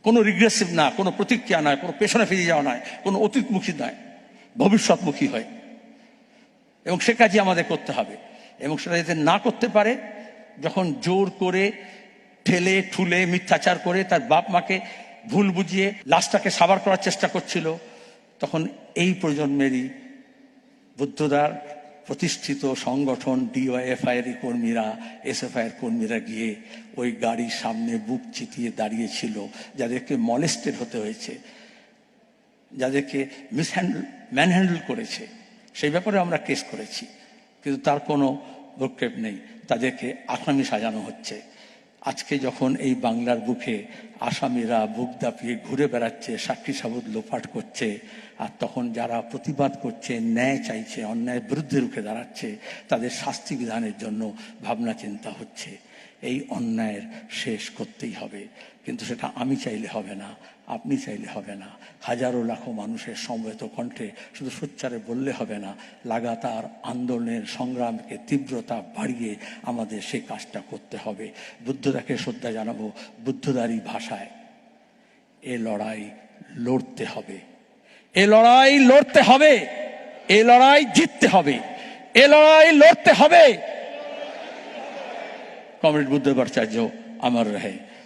কোনো রিগ্রেসিভ না, কোনো প্রতিক্রিয়া নয়, কোনো পেছনে ফিরে যাওয়া নয়, কোনো অতীতমুখী নয়, ভবিষ্যৎমুখী হয়। এবং সে কাজই আমাদের করতে হবে। এবং সেটা যাতে না করতে পারে, যখন জোর করে ঠেলে ঠুলে মিথ্যাচার করে তার বাপ মাকে ভুল বুঝিয়ে লাশটাকে সাবার করার চেষ্টা করছিল, তখন এই প্রজন্মেরই বুদ্ধদার প্রতিষ্ঠিত সংগঠন ডিওয়াইএফআই এর কর্মীরা, এসএফআই এর কর্মীরা গিয়ে ওই গাড়ির সামনে বুক চিতিয়ে দাঁড়িয়েছিল, যাদেরকে মলেস্টেড হতে হয়েছে, যাদেরকে ম্যানহ্যান্ডেল করেছে, সেই ব্যাপারে আমরা কেস করেছি, কিন্তু তার কোনো ভ্রুক্ষেপ নেই। তাদেরকে আসামি সাজানো হচ্ছে। আজকে যখন এই বাংলার বুকে আসামিরা বুক দাপিয়ে ঘুরে বেড়াচ্ছে, সাক্ষী সাবুত লোপাট করছে, আর তখন যারা প্রতিবাদ করছে, ন্যায় চাইছে, অন্যায়ের বিরুদ্ধে রুখে দাঁড়াচ্ছে, তাদের শাস্তি বিধানের জন্য ভাবনা চিন্তা হচ্ছে। এই অন্যায়ের শেষ করতেই হবে, কিন্তু সেটা আমি চাইলে হবে না, আপনি চাইলে হবে না, হাজারো লাখো মানুষের সমবেত কণ্ঠে শুধু সোচ্চারে বললে হবে না, লাগাতার আন্দোলনের সংগ্রামকে তীব্রতা বাড়িয়ে আমাদের সেই কাজটা করতে হবে। বুদ্ধদাকে শ্রদ্ধা জানাবো, বুদ্ধদারই ভাষায় এ লড়াই লড়তে হবে, এ লড়াই লড়তে হবে, এ লড়াই জিততে হবে, এ লড়াই লড়তে হবে। কমরেড বুদ্ধদেব ভট্টাচার্য অমর রহে।